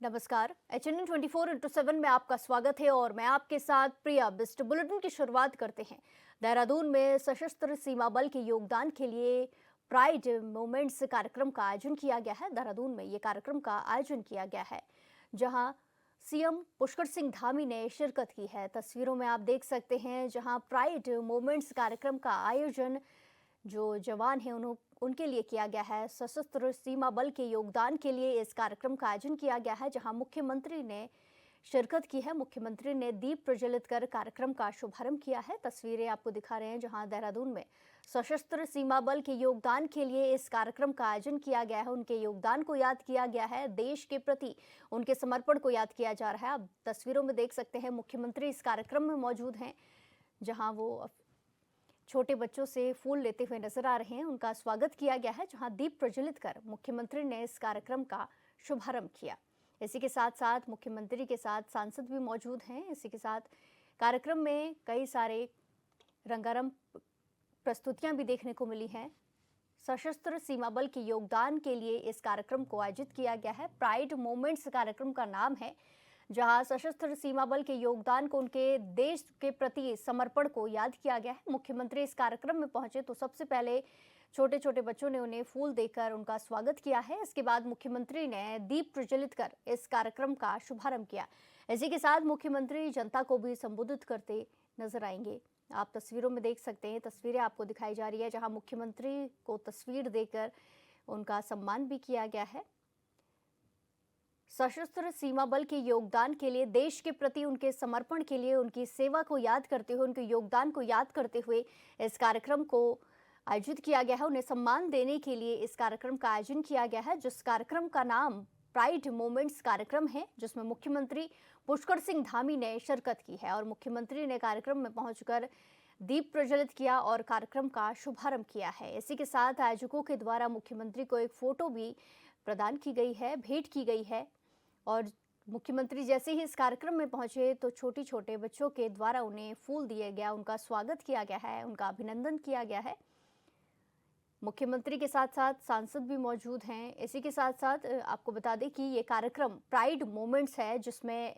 नमस्कार। HNN 24x7 में आपका स्वागत है और मैं आपके साथ प्रिया। बिस्ट बुलेटिन की शुरुआत करते हैं। देहरादून में सशस्त्र सीमा बल के योगदान के लिए प्राइड मोमेंट्स कार्यक्रम का आयोजन किया गया है। देहरादून में ये कार्यक्रम का आयोजन किया गया है, जहां सीएम पुष्कर सिंह धामी ने शिरकत की है। तस्वीरों में आप देख सकते हैं, जहां प्राइड मोमेंट्स कार्यक्रम का आयोजन जो जवान हैं उनके लिए किया गया है। सशस्त्र सीमा बल के योगदान के लिए इस कार्यक्रम का आयोजन किया गया है, जहां मुख्यमंत्री ने शिरकत की है। मुख्यमंत्री ने दीप प्रज्वलित कर कार्यक्रम का शुभारंभ किया है। तस्वीरें आपको दिखा रहे हैं, जहां देहरादून में सशस्त्र सीमा बल के योगदान के लिए इस कार्यक्रम का आयोजन किया गया है। उनके योगदान को याद किया गया है, देश के प्रति उनके समर्पण को याद किया जा रहा है। आप तस्वीरों में देख सकते हैं, मुख्यमंत्री इस कार्यक्रम में मौजूद हैं, जहां वो छोटे बच्चों से फूल लेते हुए नजर आ रहे हैं। उनका स्वागत किया गया है, जहां दीप प्रज्वलित कर मुख्यमंत्री ने इस कार्यक्रम का शुभारंभ किया। इसी के साथ साथ मुख्यमंत्री के साथ सांसद भी मौजूद हैं। इसी के साथ कार्यक्रम में कई सारे रंगारंग प्रस्तुतियां भी देखने को मिली हैं। सशस्त्र सीमा बल के योगदान के लिए इस कार्यक्रम को आयोजित किया गया है। प्राइड मोमेंट्स कार्यक्रम का नाम है, जहां सशस्त्र सीमा बल के योगदान को, उनके देश के प्रति समर्पण को याद किया गया है। मुख्यमंत्री इस कार्यक्रम में पहुंचे तो सबसे पहले छोटे छोटे बच्चों ने उन्हें फूल देकर उनका स्वागत किया है। इसके बाद मुख्यमंत्री ने दीप प्रज्वलित कर इस कार्यक्रम का शुभारंभ किया। इसी के साथ मुख्यमंत्री जनता को भी संबोधित करते नजर आएंगे। आप तस्वीरों में देख सकते हैं, तस्वीरें आपको दिखाई जा रही है, जहां मुख्यमंत्री को तस्वीर देकर उनका सम्मान भी किया गया है। सशस्त्र सीमा बल के योगदान के लिए, देश के प्रति उनके समर्पण के लिए, उनकी सेवा को याद करते हुए, उनके योगदान को याद करते हुए इस कार्यक्रम को आयोजित किया गया है। उन्हें सम्मान देने के लिए इस कार्यक्रम का आयोजन किया गया है, जिस कार्यक्रम का नाम प्राइड मोमेंट्स कार्यक्रम है, जिसमें मुख्यमंत्री पुष्कर सिंह धामी ने शिरकत की है। और मुख्यमंत्री ने कार्यक्रम में पहुंचकर दीप प्रज्वलित किया और कार्यक्रम का शुभारंभ किया है। इसी के साथ आयोजकों के द्वारा मुख्यमंत्री को एक फोटो भी प्रदान की गई है, भेंट की गई है। और मुख्यमंत्री जैसे ही इस कार्यक्रम में पहुंचे तो छोटे बच्चों के द्वारा उन्हें फूल दिया गया, उनका स्वागत किया गया है, उनका अभिनंदन किया गया है। मुख्यमंत्री के साथ साथ सांसद भी मौजूद हैं। इसी के साथ साथ आपको बता दें कि ये कार्यक्रम प्राइड मोमेंट्स है, जिसमें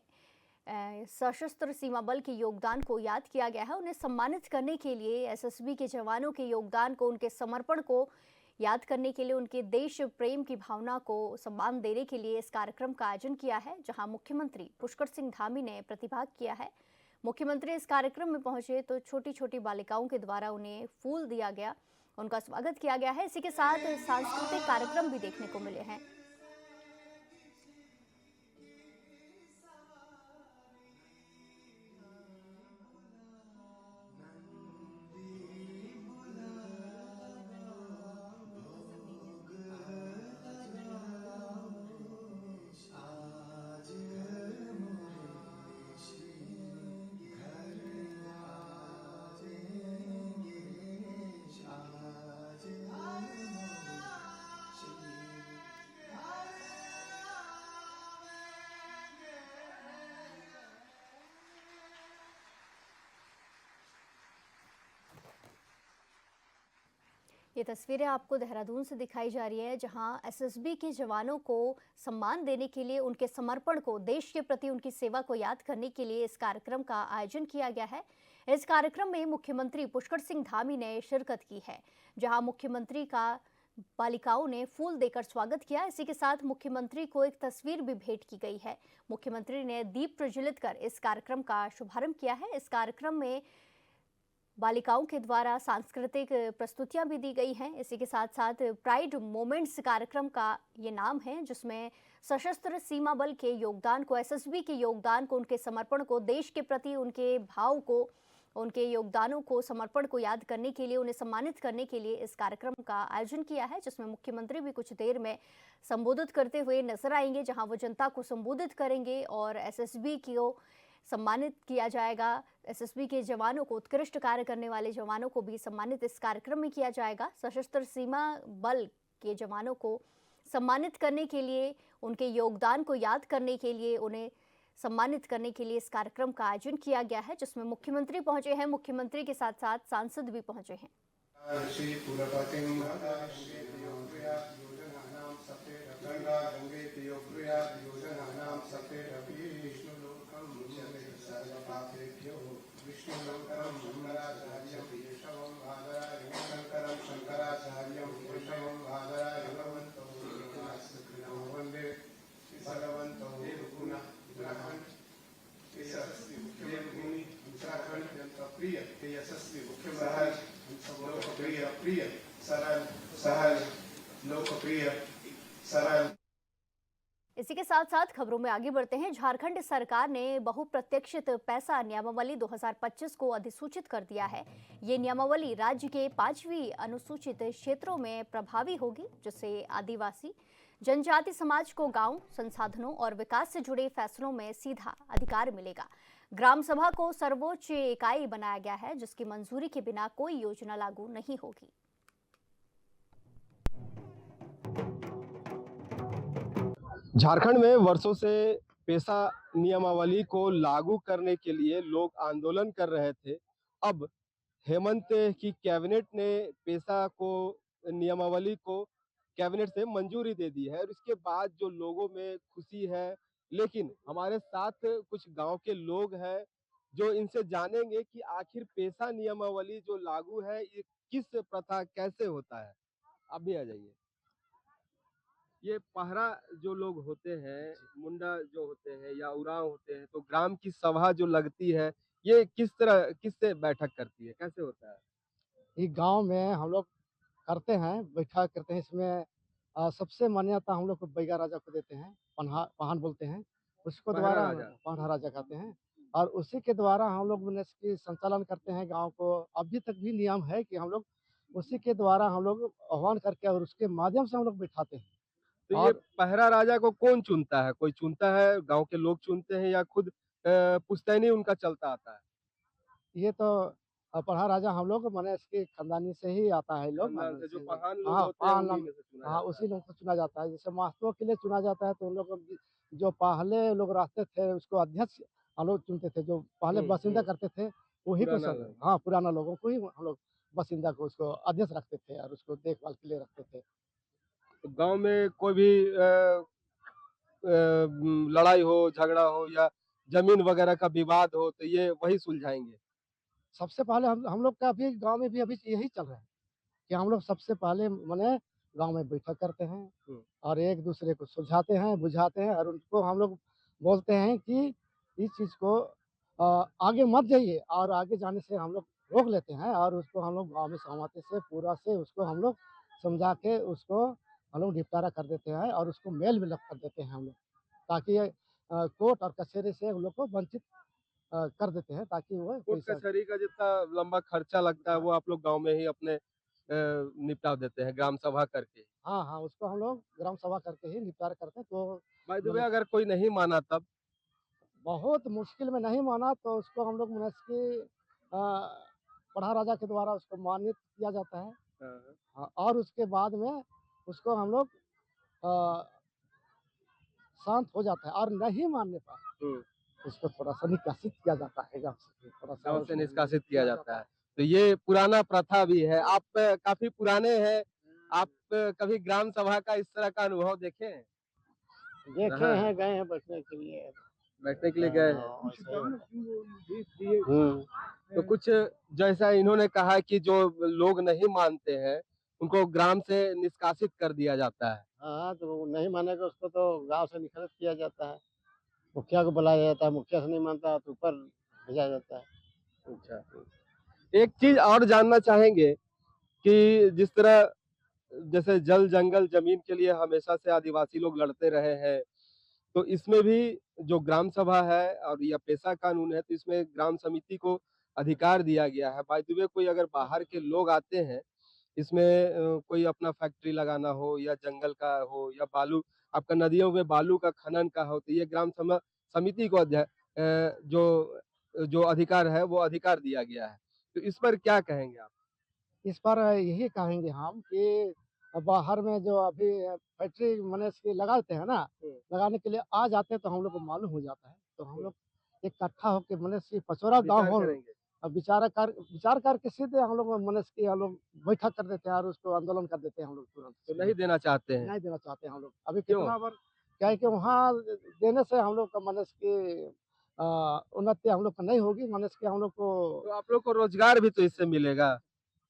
सशस्त्र सीमा बल के योगदान को याद किया गया है। उन्हें सम्मानित करने के लिए, एसएसबी के जवानों के योगदान को, उनके समर्पण को याद करने के लिए, उनके देश प्रेम की भावना को सम्मान देने के लिए इस कार्यक्रम का आयोजन किया है, जहां मुख्यमंत्री पुष्कर सिंह धामी ने प्रतिभाग किया है। मुख्यमंत्री इस कार्यक्रम में पहुंचे तो छोटी छोटी बालिकाओं के द्वारा उन्हें फूल दिया गया, उनका स्वागत किया गया है। इसी के साथ सांस्कृतिक कार्यक्रम भी देखने को मिले हैं। ये तस्वीरें आपको देहरादून से दिखाई जा रही है, जहां एसएसबी के जवानों को सम्मान देने के लिए, उनके समर्पण को, देश के प्रति उनकी सेवा को याद करने के लिए इस कार्यक्रम का आयोजन किया गया है। इस कार्यक्रम में मुख्यमंत्री पुष्कर सिंह धामी ने शिरकत की है, जहां मुख्यमंत्री का बालिकाओं ने फूल देकर स्वागत किया। इसी के साथ मुख्यमंत्री को एक तस्वीर भी भेंट की गई है। मुख्यमंत्री ने दीप प्रज्वलित कर इस कार्यक्रम का शुभारंभ किया है। इस कार्यक्रम में बालिकाओं के द्वारा सांस्कृतिक प्रस्तुतियां भी दी गई हैं। इसी के साथ साथ प्राइड मोमेंट्स कार्यक्रम का ये नाम है, जिसमें सशस्त्र सीमा बल के योगदान को, एसएसबी के योगदान को, उनके समर्पण को, देश के प्रति उनके भाव को, उनके योगदानों को, समर्पण को याद करने के लिए, उन्हें सम्मानित करने के लिए इस कार्यक्रम का आयोजन किया है, जिसमें मुख्यमंत्री भी कुछ देर में संबोधित करते हुए नजर आएंगे, जहां वो जनता को संबोधित करेंगे और एसएसबी को सम्मानित किया जाएगा। एसएसबी के जवानों को, उत्कृष्ट कार्य करने वाले जवानों को भी सम्मानित इस कार्यक्रम में किया जाएगा। सशस्त्र सीमा बल के जवानों को सम्मानित करने के लिए, उनके योगदान को याद करने के लिए, उन्हें सम्मानित करने के लिए इस कार्यक्रम का आयोजन किया गया है, जिसमें मुख्यमंत्री पहुंचे हैं। मुख्यमंत्री के साथ साथ सांसद भी पहुंचे हैं। गंगा गंगेति यो प्रयाति योजनानां सखेरपि विष्णुलोकं सर्वपापेभ्यो विष्णुलोकं शंकराचार्यं केशवं बादरायणं शंकरं शंकराचार्यं केशवं बादरायणं वन्दे भगवन्तो पुनः उत्तराखंड के यशस्वी मुख्यमंत्री उत्तराखंड जनता प्रिय के यशस्वी मुख्यमंत्री लोकप्रिय प्रिय सरल सहज लोकप्रिय सरल। इसी के साथ साथ खबरों में आगे बढ़ते हैं। झारखंड सरकार ने बहुप्रत्यक्षित पैसा नियमावली 2025 को अधिसूचित कर दिया है। ये नियमावली राज्य के 5वीं अनुसूचित क्षेत्रों में प्रभावी होगी, जिससे आदिवासी जनजाति समाज को गांव, संसाधनों और विकास से जुड़े फैसलों में सीधा अधिकार मिलेगा। ग्राम सभा को सर्वोच्च इकाई बनाया गया है, जिसकी मंजूरी के बिना कोई योजना लागू नहीं होगी। झारखंड में वर्षों से पेशा नियमावली को लागू करने के लिए लोग आंदोलन कर रहे थे। अब हेमंत की कैबिनेट ने पेशा को नियमावली को कैबिनेट से मंजूरी दे दी है और इसके बाद जो लोगों में खुशी है। लेकिन हमारे साथ कुछ गांव के लोग हैं जो इनसे जानेंगे कि आखिर पेशा नियमावली जो लागू है ये किस प्रथा कैसे होता है। आप भी आ जाइए। ये पहरा जो लोग होते हैं, मुंडा जो होते हैं या उरांव होते हैं, तो ग्राम की सभा जो लगती है ये किस तरह किससे बैठक करती है, कैसे होता है? ये गांव में हम लोग करते हैं, बैठक करते हैं। इसमें सबसे मान्यता हम लोग को बैगा राजा को देते हैं, पहान बोलते हैं उसको, पहरा द्वारा राजा। पहान राजा कहते हैं। और उसी के द्वारा हम लोग मैंने इसकी संचालन करते हैं गांव को। अभी तक भी नियम है कि हम लोग उसी के द्वारा हम लोग आह्वान करके और उसके माध्यम से हम लोग बैठाते हैं। तो ये और पहरा राजा को कौन चुनता है? कोई चुनता है, गांव के लोग चुनते हैं या खुद पुश्तैनी उनका चलता आता है? ये तो पढ़ा राजा हम लोग माने इसके खानदानी से ही आता है लोग। खानदान से जो पहान लोग हाँ, होते हैं पहान उन्हीं नाम, में से चुना हाँ जाता है। उसी लोग को चुना जाता है। जैसे मास्तों के लिए चुना जाता है तो उन लोग जो पहले लोग रहते थे उसको अध्यक्ष हम लोग चुनते थे। जो पहले बासिंदा करते थे वही को पुराना लोग। हाँ पुराना लोगों को ही हम लोग बासिंदा को उसको अध्यक्ष रखते थे और उसको देखभाल के लिए रखते थे। तो गांव में कोई भी लड़ाई हो, झगड़ा हो या जमीन वगैरह का विवाद हो तो ये वही सुलझाएंगे। सबसे पहले हम लोग का अभी गाँव में भी अभी यही चल रहा है कि हम लोग सबसे पहले माने गाँव में बैठक करते हैं और एक दूसरे को सुलझाते हैं, बुझाते हैं और उनको हम लोग बोलते हैं कि इस चीज़ को आगे मत जाइए, और आगे जाने से हम लोग रोक लेते हैं और उसको हम लोग गाँव में सहमति से पूरा से उसको हम लोग समझा के उसको हम लोग निपटारा कर देते हैं और उसको मेल मिलाप कर देते हैं हम लोग, ताकि कोर्ट और कचहरी से उन लोग को वंचित कर देते हैं, ताकि वो कोर्ट कचहरी का जितना लंबा खर्चा लगता है वो आप लोग गांव में ही अपने निपटा देते हैं ग्राम सभा करके। हाँ, हाँ, उसको हम लोग ग्राम सभा करके ही निपटारा करते हैं। तो बाय द वे अगर कोई नहीं माना तब? बहुत मुश्किल में नहीं माना तो उसको हम लोग पढ़ा राजा के द्वारा उसको मान्य किया जाता है। हाँ, और उसके बाद में उसको हम लोग शांत हो जाता है और नहीं मानने पर उसको थोड़ा सा निष्कासित किया जाता है गाँव से, थोड़ा सा गांव से निष्कासित किया जाता है। तो ये पुराना प्रथा भी है। आप काफी पुराने हैं, आप कभी ग्राम सभा का इस तरह का अनुभव देखे हैं? देखे हैं, गए हैं बैठने के लिए। बैठने के लिए गए हैं? तो कुछ जैसा इन्होंने कहा कि जो लोग नहीं मानते हैं उनको ग्राम से निष्कासित कर दिया जाता है। हाँ, तो वो नहीं मानेगा उसको तो गाँव से निष्कासित किया जाता है। मुखिया को बुलाया जाता है, मुखिया से नहीं मानता तो ऊपर भेजा जाता है। अच्छा, एक चीज और जानना चाहेंगे कि जिस तरह जैसे जल जंगल जमीन के लिए हमेशा से आदिवासी लोग लड़ते रहे हैं, तो इसमें भी जो ग्राम सभा है और या पेशा कानून है तो इसमें ग्राम समिति को अधिकार दिया गया है। बाय द वे कोई अगर बाहर के लोग आते हैं इसमें कोई अपना फैक्ट्री लगाना हो या जंगल का हो या बालू आपका नदियों में बालू का खनन का हो तो ये समिति को जो जो अधिकार है वो अधिकार दिया गया है। तो इस पर क्या कहेंगे आप? इस पर यही कहेंगे हम कि बाहर में जो अभी फैक्ट्री मैंने इसकी लगाते हैं ना, लगाने के लिए आ जाते हैं तो हम लोग को मालूम हो जाता है। तो हम लोग इकट्ठा होकर मैंने पचौरा गाँव विचार हो करेंगे। अब विचार करके सीधे हम लोग मनुष्य की हम लोग बैठक कर देते हैं और उसको आंदोलन कर देते हैं हम लोग तुरंत। तो नहीं देना चाहते हैं? नहीं देना चाहते हैं हम लोग। अभी क्यों? कितना बार क्या है कि वहाँ देने से हम लोग का मनुष्य की उन्नति हम लोग को नहीं होगी। मनुष्य की हम लोग को तो आप लोग को रोजगार भी तो इससे मिलेगा।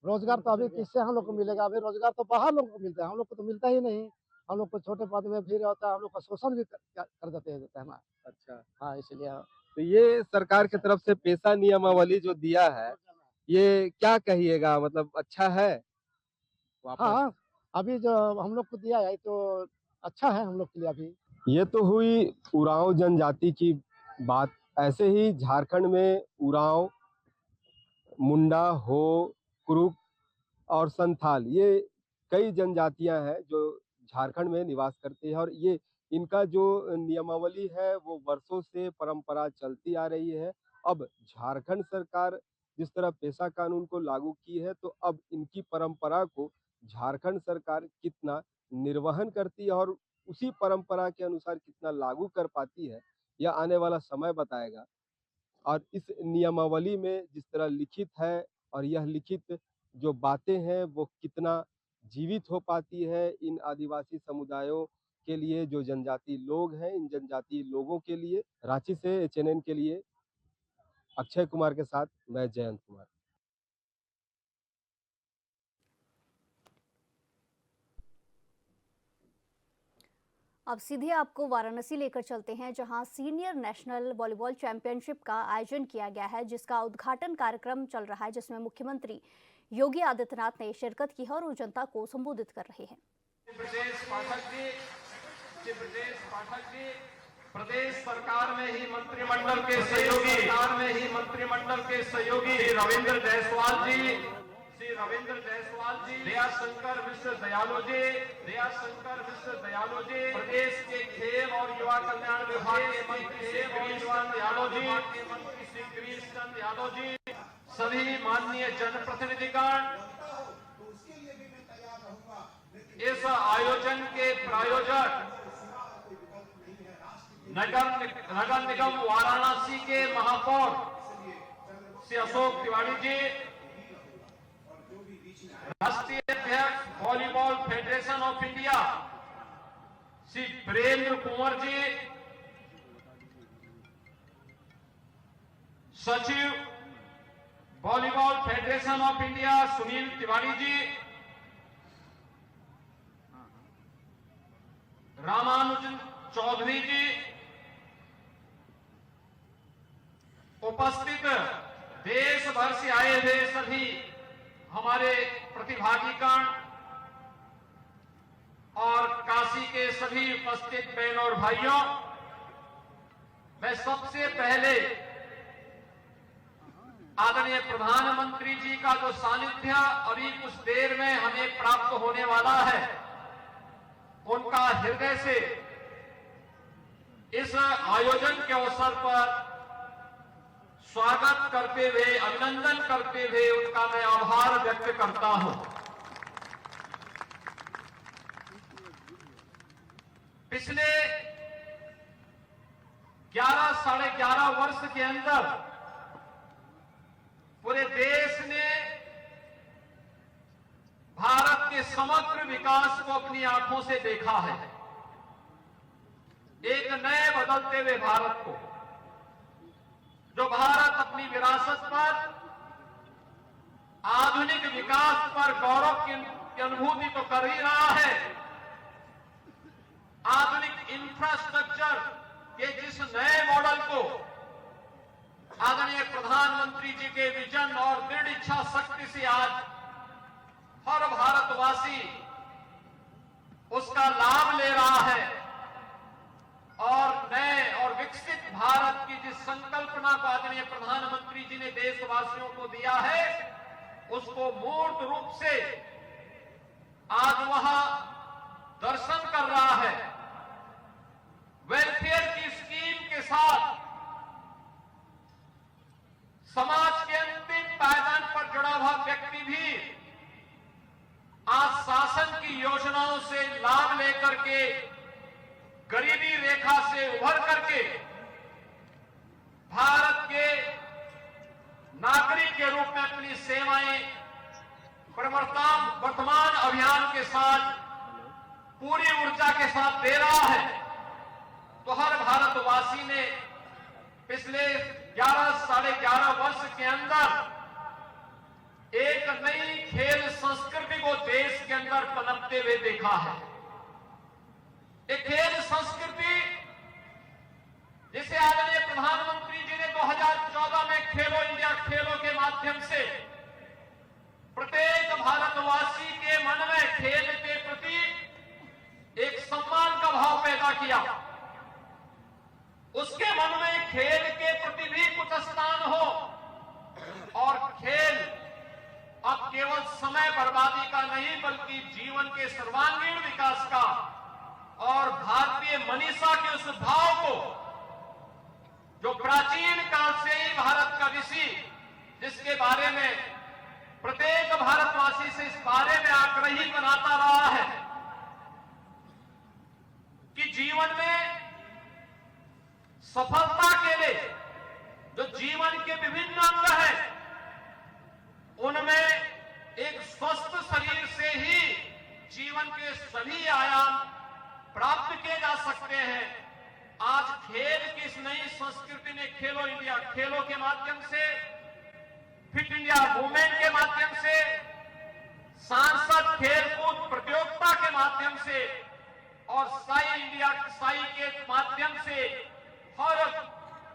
रोजगार तो अभी किससे हम लोग को मिलेगा? अभी रोजगार तो बाहर लोगों को मिलता है, हम लोग को तो मिलता ही नहीं। हम लोग को छोटे पद में भी रहता है, हम लोग का शोषण भी कर देते हैं ना। अच्छा, हाँ, इसलिए तो ये सरकार की तरफ से पेशा नियमावली जो दिया है, ये क्या कहिएगा, मतलब अच्छा है? वापस हाँ, अभी जो हम लोग को दिया है तो अच्छा है हम लोग के लिए अभी। ये तो हुई उरांव जनजाति की बात। ऐसे ही झारखंड में उरांव, मुंडा, हो, कुरुक और संथाल, ये कई जनजातियां हैं जो झारखंड में निवास करती है, और ये इनका जो नियमावली है वो वर्षों से परंपरा चलती आ रही है। अब झारखंड सरकार जिस तरह पेशा कानून को लागू की है, तो अब इनकी परंपरा को झारखंड सरकार कितना निर्वहन करती है और उसी परंपरा के अनुसार कितना लागू कर पाती है, यह आने वाला समय बताएगा। और इस नियमावली में जिस तरह लिखित है, और यह लिखित जो बातें हैं वो कितना जीवित हो पाती है इन आदिवासी समुदायों के लिए, जो जनजाति लोग हैं, इन जनजाति लोगों के लिए। रांची से एचएनएन के लिए अक्षय कुमार के साथ मैं जयंत कुमार। अब सीधे आपको वाराणसी लेकर चलते हैं, जहां सीनियर नेशनल वॉलीबॉल चैंपियनशिप का आयोजन किया गया है, जिसका उद्घाटन कार्यक्रम चल रहा है, जिसमें मुख्यमंत्री योगी आदित्यनाथ ने शिरकत की है और वो जनता को संबोधित कर रहे हैं। प्रदेश सरकार में ही मंत्रिमंडल के सहयोगी रविंद्र जायसवाल जी, दयाशंकर मिश्र दयालो जी, प्रदेश के खेल और युवा कल्याण विभाग के मंत्री श्री गिरीश चंद यादव जी, सभी माननीय जनप्रतिनिधिगण, इस आयोजन के प्रायोजक नगर निगम वाराणसी के महापौर श्री अशोक तिवारी जी, राष्ट्रीय अध्यक्ष volleyball federation of India Shri Virendra Kunwar ji, सचिव volleyball federation of India Sunil Tiwari ji, Ramanujan Chaudhary ji, उपस्थित देश भर से आए हुए सभी हमारे प्रतिभागीगण और काशी के सभी उपस्थित बहनों और भाइयों, मैं सबसे पहले आदरणीय प्रधानमंत्री जी का जो सानिध्य अभी कुछ देर में हमें प्राप्त होने वाला है, उनका हृदय से इस आयोजन के अवसर पर स्वागत करते हुए, अभिनंदन करते हुए उनका मैं आभार व्यक्त करता हूं। पिछले 11 साढ़े 11 वर्ष के अंदर पूरे देश ने भारत के समग्र विकास को अपनी आंखों से देखा है। एक नए बदलते हुए भारत को, जो भारत अपनी विरासत पर, आधुनिक विकास पर गौरव की अनुभूति तो कर ही रहा है, आधुनिक इंफ्रास्ट्रक्चर के जिस नए मॉडल को आदरणीय प्रधानमंत्री जी के विजन और दृढ़ इच्छा शक्ति से आज हर भारतवासी उसका लाभ ले रहा है, और नए और विकसित भारत की जिस संकल्पना को आदरणीय प्रधानमंत्री जी ने देशवासियों को दिया है, उसको मूर्त रूप से आज वहां दर्शन कर रहा है। वेलफेयर की स्कीम के साथ समाज के अंतिम पायदान पर जुड़ा हुआ व्यक्ति भी आज शासन की योजनाओं से लाभ लेकर के गरीबी रेखा से उभर करके भारत के नागरिक नागरिक के रूप में अपनी सेवाएं वर्तमान अभियान के साथ पूरी ऊर्जा के साथ दे रहा है, तो हर भारतवासी ने पिछले 11-11.5 वर्ष के अंदर एक नई खेल संस्कृति को देश के अंदर पनपते हुए देखा है। एक खेल संस्कृति जिसे आदरणीय प्रधानमंत्री जी ने 2014 में खेलो इंडिया खेलों के माध्यम से प्रत्येक भारतवासी के मन में खेल के प्रति एक सम्मान का भाव पैदा किया। उसके मन में खेल के प्रति भी कुछ स्थान हो और खेल अब केवल समय बर्बादी का नहीं बल्कि जीवन के सर्वांगीण विकास का और भारतीय मनीषा के उस भाव को जो प्राचीन काल से ही भारत का ऋषि जिसके बारे में प्रत्येक भारतवासी से इस बारे में आग्रही बनाता रहा है कि जीवन में सफलता के लिए जो जीवन के विभिन्न अंग हैं उनमें एक स्वस्थ शरीर से ही जीवन के सभी आयाम प्राप्त किए जा सकते हैं। आज खेल की इस नई संस्कृति ने खेलो इंडिया खेलों के माध्यम से, फिट इंडिया मूवमेंट के माध्यम से, सांसद खेलकूद प्रतियोगिता के माध्यम से और साई के माध्यम से हर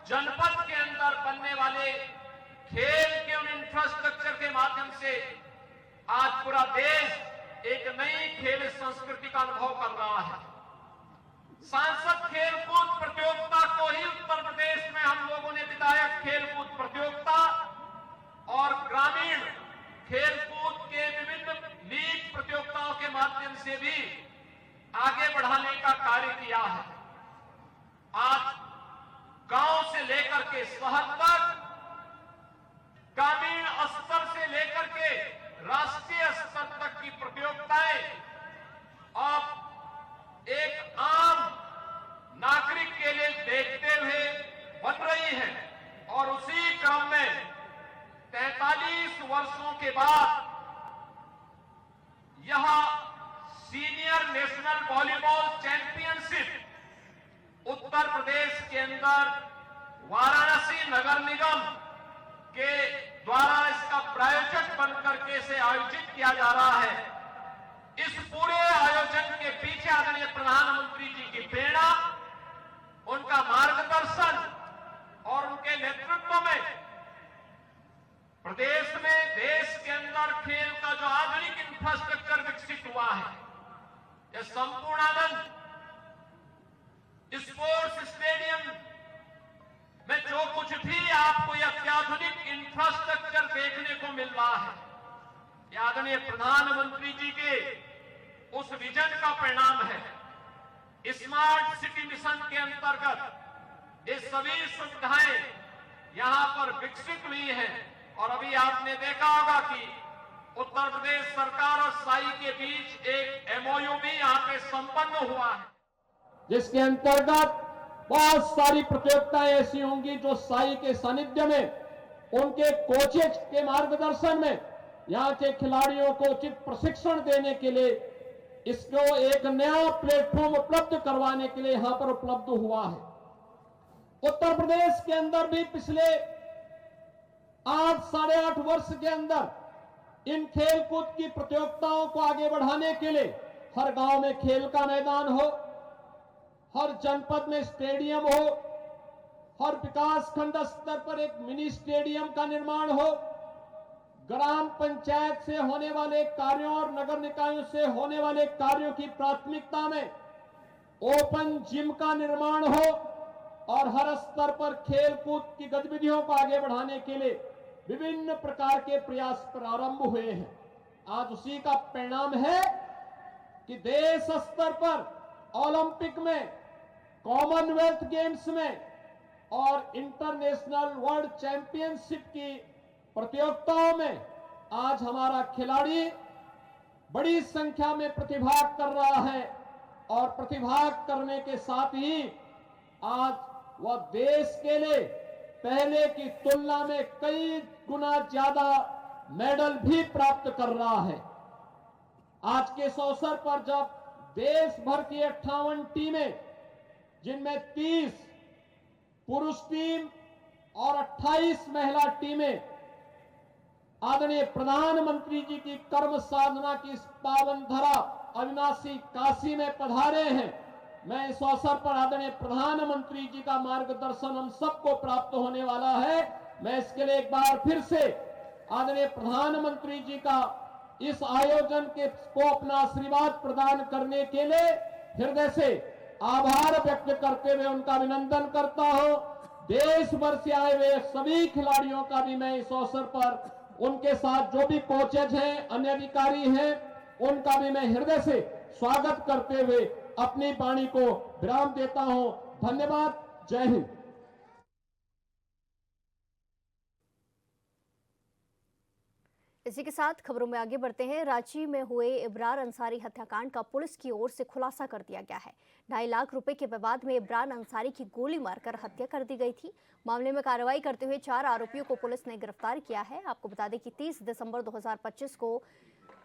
जनपद के अंदर बनने वाले खेल के उन इंफ्रास्ट्रक्चर के माध्यम से आज पूरा देश एक नई खेल संस्कृति का अनुभव कर रहा है। सांसद खेलकूद प्रतियोगिता को ही उत्तर प्रदेश में हम लोगों ने विधायक खेलकूद प्रतियोगिता और ग्रामीण खेलकूद के विभिन्न लीग प्रतियोगिताओं के माध्यम से भी आगे बढ़ाने का कार्य किया है। आज गांव से लेकर के शहर तक, ग्रामीण स्तर से लेकर के राष्ट्रीय स्तर तक की प्रतियोगिताएं अब एक आम नागरिक के लिए देखते हुए बन रही है और उसी क्रम में 43 वर्षों के बाद यह senior national volleyball championship Uttar Pradesh के अंदर वाराणसी नगर निगम के द्वारा इसका प्रायोजक बनकर के इसे आयोजित किया जा रहा है। इस पूरे आयोजन के पीछे आदरणीय प्रधानमंत्री जी की प्रेरणा, उनका मार्गदर्शन और उनके नेतृत्व में प्रदेश में देश के अंदर खेल का जो आधुनिक इंफ्रास्ट्रक्चर विकसित हुआ है, यह संपूर्णानंद स्पोर्ट्स स्टेडियम में जो कुछ भी आपको यह अत्याधुनिक इंफ्रास्ट्रक्चर देखने को मिल रहा है, यह आदरणीय प्रधानमंत्री जी के उस विजन का परिणाम है। स्मार्ट सिटी मिशन के अंतर्गत ये सभी सुविधाएं यहां पर विकसित हुई हैं और अभी आपने देखा होगा कि उत्तर प्रदेश सरकार और साई के बीच एक एमओयू भी यहां पे संपन्न हुआ है, जिसके अंतर्गत बहुत सारी प्रतियोगिताएं ऐसी होंगी जो साई के सानिध्य में, उनके कोचेज के मार्गदर्शन में यहां के खिलाड़ियों को उचित प्रशिक्षण देने के लिए इसको एक नया प्लेटफॉर्म उपलब्ध करवाने के लिए यहां पर उपलब्ध हुआ है। उत्तर प्रदेश के अंदर भी पिछले 8-8.5 वर्ष के अंदर इन खेलकूद की प्रतियोगिताओं को आगे बढ़ाने के लिए हर गांव में खेल का मैदान हो, हर जनपद में स्टेडियम हो, हर विकास खंड स्तर पर एक मिनी स्टेडियम का निर्माण हो, ग्राम पंचायत से होने वाले कार्यों और नगर निकायों से होने वाले कार्यों की प्राथमिकता में ओपन जिम का निर्माण हो और हर स्तर पर खेलकूद की गतिविधियों को आगे बढ़ाने के लिए विभिन्न प्रकार के प्रयास प्रारंभ हुए हैं। आज उसी का परिणाम है कि देश स्तर पर ओलंपिक में, कॉमनवेल्थ गेम्स में और इंटरनेशनल वर्ल्ड चैंपियनशिप की प्रतियोगिताओं में आज हमारा खिलाड़ी बड़ी संख्या में प्रतिभाग कर रहा है और प्रतिभाग करने के साथ ही आज वह देश के लिए पहले की तुलना में कई गुना ज्यादा मेडल भी प्राप्त कर रहा है। आज के इस अवसर पर जब देश भर की 58 टीमें, जिनमें 30 पुरुष टीम और 28 महिला टीमें आदरणीय प्रधानमंत्री जी की कर्म साधना की इस पावन धरा अविनाशी काशी में पधारे हैं, मैं इस अवसर पर आदरणीय प्रधानमंत्री जी का मार्गदर्शन हम सबको प्राप्त होने वाला है। मैं इसके लिए एक बार फिर से आदरणीय प्रधानमंत्री जी का इस आयोजन को अपना आशीर्वाद प्रदान करने के लिए हृदय से आभार व्यक्त करते हुए उनका अभिनंदन करता हूं। देश भर से आए हुए सभी खिलाड़ियों का भी मैं इस अवसर पर, उनके साथ जो भी कोचेज हैं, अन्य अधिकारी हैं, उनका भी मैं हृदय से स्वागत करते हुए अपनी वाणी को विराम देता हूं। धन्यवाद। जय हिंद। इसी के साथ खबरों में आगे बढ़ते हैं। रांची में हुए इब्रार अंसारी हत्याकांड का पुलिस की ओर से खुलासा कर दिया गया है। 2.5 लाख रुपए के विवाद में इब्रार अंसारी की गोली मारकर हत्या कर दी गई थी। मामले में कार्रवाई करते हुए 4 आरोपियों को पुलिस ने गिरफ्तार किया है। आपको बता दें कि 30 दिसंबर 2025 को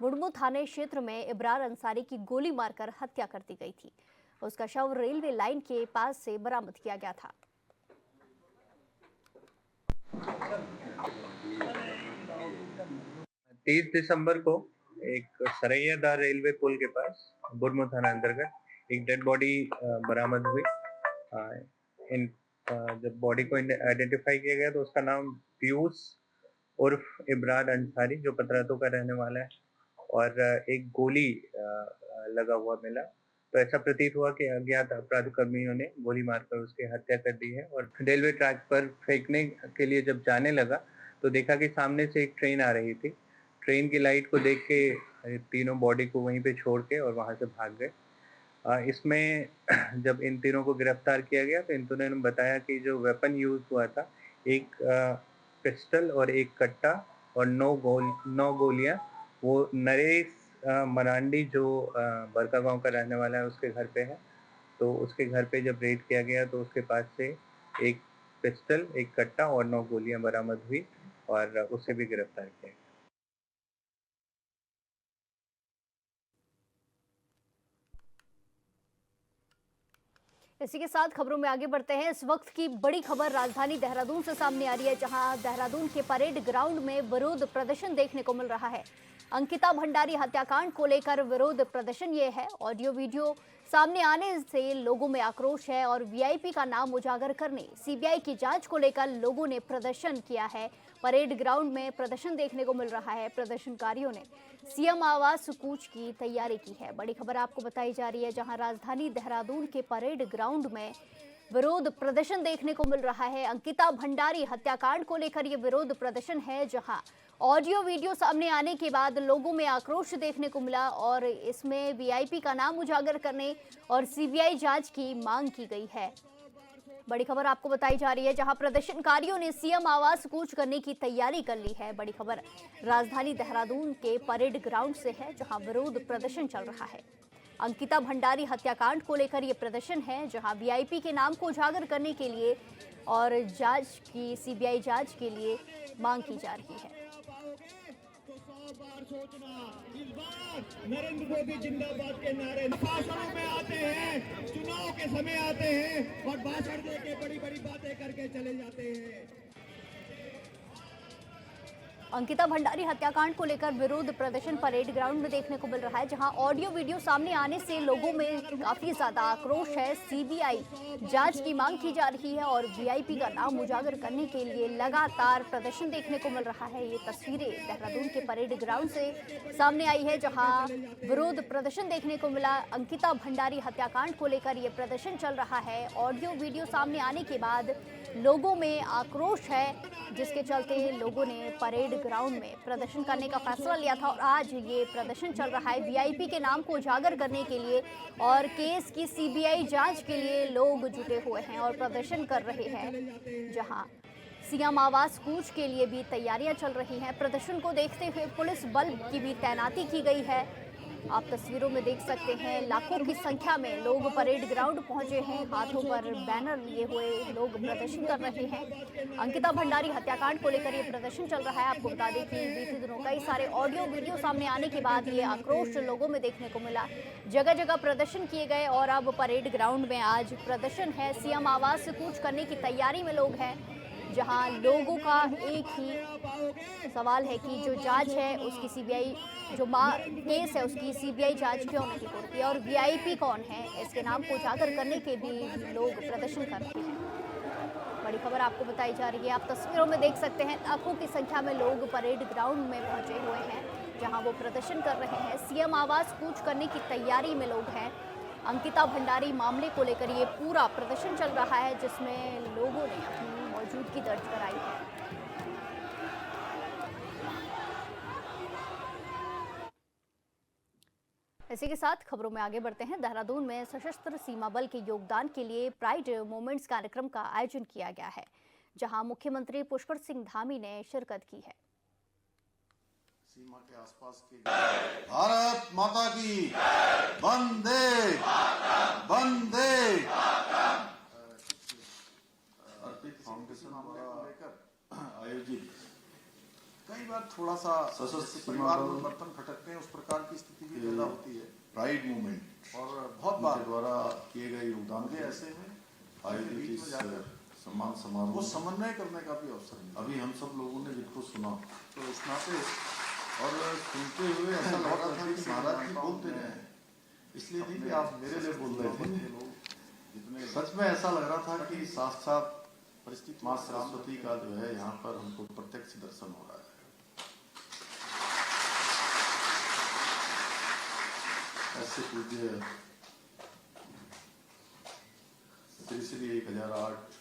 मुड़मू थाने क्षेत्र में इब्रार अंसारी की गोली मारकर हत्या कर दी गई थी। उसका शव रेलवे लाइन के पास से बरामद किया गया था। 30 दिसंबर को एक सरैयादार रेलवे पुल के पास मुड़मू थाना अंतर्गत एक डेड बॉडी बरामद हुई। जब बॉडी को आइडेंटिफाई किया गया तो उसका नाम पीयूष उर्फ इब्रार अंसारी, जो पतरातू का रहने वाला है, और एक गोली लगा हुआ मिला। तो ऐसा प्रतीत हुआ कि अज्ञात अपराध कर्मियों ने गोली मारकर उसकी हत्या कर दी है। और रेलवे ट्रैक पर फेंकने के लिए जब जाने लगा तो देखा कि सामने से एक ट्रेन आ रही थी। ट्रेन की लाइट को देख के तीनों बॉडी को वहीं पे छोड़ के और वहां से भाग गए। इसमें जब इन तीनों को गिरफ्तार किया गया तो इन तीनों ने बताया कि जो वेपन यूज हुआ था, एक पिस्टल और एक कट्टा और 9 गोलियां, वो नरेश मरांडी जो बरका गांव का रहने वाला है उसके घर पे है। तो उसके घर पे जब रेड किया गया तो उसके पास से एक पिस्टल, एक कट्टा और 9 गोलियां बरामद हुई और उसे भी गिरफ्तार किया गया। इसी के साथ खबरों में आगे बढ़ते हैं। इस वक्त की बड़ी खबर राजधानी देहरादून से सामने आ रही है, जहां देहरादून के परेड ग्राउंड में विरोध प्रदर्शन देखने को मिल रहा है। अंकिता भंडारी हत्याकांड को लेकर विरोध प्रदर्शन ये है। ऑडियो वीडियो सामने आने से लोगों में आक्रोश है और वीआईपी का नाम उजागर करने, सीबीआई की जांच को लेकर लोगों ने प्रदर्शन किया है। परेड ग्राउंड में प्रदर्शन देखने को मिल रहा है। प्रदर्शनकारियों ने सीएम आवास कूच की तैयारी की है। बड़ी खबर आपको बताई जा रही है, जहां राजधानी देहरादून के परेड ग्राउंड में विरोध प्रदर्शन देखने को मिल रहा है। अंकिता भंडारी हत्याकांड को लेकर ये विरोध प्रदर्शन है, जहां ऑडियो वीडियो सामने आने के बाद लोगों में आक्रोश देखने को मिला और इसमें वीआईपी का नाम उजागर करने और सीबीआई जांच की मांग की गई है। बड़ी खबर आपको बताई जा रही है, जहां प्रदर्शनकारियों ने सीएम आवास कूच करने की तैयारी कर ली है। बड़ी खबर राजधानी देहरादून के परेड ग्राउंड से है, जहां विरोध प्रदर्शन चल रहा है। अंकिता भंडारी हत्याकांड को लेकर ये प्रदर्शन है, जहां वीआईपी के नाम को उजागर करने के लिए और जांच की, सीबीआई जांच के लिए मांग की जा रही है। इस बार नरेंद्र मोदी जिंदाबाद के नारे भाषणों में आते हैं, चुनाव के समय आते हैं और भाषण देके बड़ी बड़ी बातें करके चले जाते हैं। अंकिता भंडारी हत्याकांड को लेकर विरोध प्रदर्शन परेड ग्राउंड में देखने को मिल रहा है, जहां ऑडियो वीडियो सामने आने से लोगों में काफी ज्यादा आक्रोश है। सीबीआई जांच की मांग की जा रही है और वीआईपी का नाम उजागर करने के लिए लगातार प्रदर्शन देखने को मिल रहा है। ये तस्वीरें देहरादून के परेड ग्राउंड से सामने आई है, जहां विरोध प्रदर्शन देखने को मिला। अंकिता भंडारी हत्याकांड को लेकर ये प्रदर्शन चल रहा है। ऑडियो वीडियो सामने आने के बाद लोगों में आक्रोश है, जिसके चलते लोगों ने परेड ग्राउंड में प्रदर्शन करने का फैसला लिया था और आज ये प्रदर्शन चल रहा है वीआईपी के नाम को उजागर करने के लिए और केस की सीबीआई जांच के लिए लोग जुटे हुए हैं और प्रदर्शन कर रहे हैं, जहां सीएम आवास कूच के लिए भी तैयारियां चल रही हैं। प्रदर्शन को देखते हुए पुलिस बल की भी तैनाती की गई है। आप तस्वीरों में देख सकते हैं लाखों की संख्या में लोग परेड ग्राउंड पहुंचे हैं। हाथों पर बैनर लिए हुए लोग प्रदर्शन कर रहे हैं। अंकिता भंडारी हत्याकांड को लेकर ये प्रदर्शन चल रहा है। आपको बता दें कि बीते दिनों कई सारे ऑडियो वीडियो सामने आने के बाद ये आक्रोश लोगों में देखने को मिला। जगह जगह प्रदर्शन किए गए और अब परेड ग्राउंड में आज प्रदर्शन है। सीएम आवास से कूच करने की तैयारी में लोग हैं, जहां लोगों का एक ही सवाल है कि जो जांच है उसकी सीबीआई, जो केस है उसकी सीबीआई जांच क्यों नहीं होती और वीआईपी कौन है, इसके नाम को उजागर करने के भी लोग प्रदर्शन कर रहे हैं। बड़ी खबर आपको बताई जा रही है। आप तस्वीरों में देख सकते हैं लाखों की संख्या में लोग परेड ग्राउंड में पहुंचे हुए हैं, जहां वो प्रदर्शन कर रहे हैं। सीएम आवास कूच करने की तैयारी में लोग हैं। अंकिता भंडारी मामले को लेकर ये पूरा प्रदर्शन चल रहा है, जिसमें लोगों ने अपनी मौजूदगी दर्ज कराई है। इसी के साथ खबरों में आगे बढ़ते हैं। देहरादून में सशस्त्र सीमा बल के योगदान के लिए प्राइड मोमेंट्स कार्यक्रम का आयोजन किया गया है, जहां मुख्यमंत्री पुष्कर सिंह धामी ने शिरकत की है। सीमा के आसपास के भारत माता की वंदे वंदे अर्पित फाउंडेशन द्वारा लेकर आयोजित कई बार थोड़ा सा सशस्त्र परिवार में बर्तन खटकते हैं, उस प्रकार की स्थिति भी पैदा होती है। प्राइड मूवमेंट और बहुत बार द्वारा किए गए योगदान के ऐसे में आयोजित इस सम्मान समारोह को समन्वय करने का भी अवसर है। अभी हम सब लोगों ने जिनको सुना तो इस नाते और सुनते हुए ऐसा लग रहा था कि महाराज जी बोलते रहे, इसलिए नहीं कि आप मेरे लिए बोल रहे थे। सच में ऐसा लग रहा था कि साक्षात परिस्थिति माँ सरस्वती का जो है यहाँ पर हमको प्रत्यक्ष दर्शन हो रहा है। ऐसे पूज्य श्री श्री 1008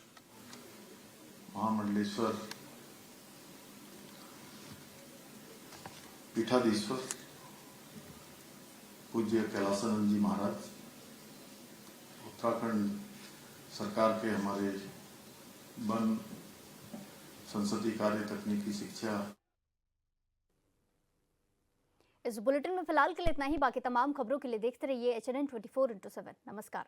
महामंडलेश्वर पीठाधीश्वर पूज्य कैलासानंद जी महाराज, उत्तराखंड सरकार के हमारे वन संसदीय कार्य तकनीकी शिक्षा। इस बुलेटिन में फिलहाल के लिए इतना ही। बाकी तमाम खबरों के लिए देखते रहिए HNN 24/7। नमस्कार।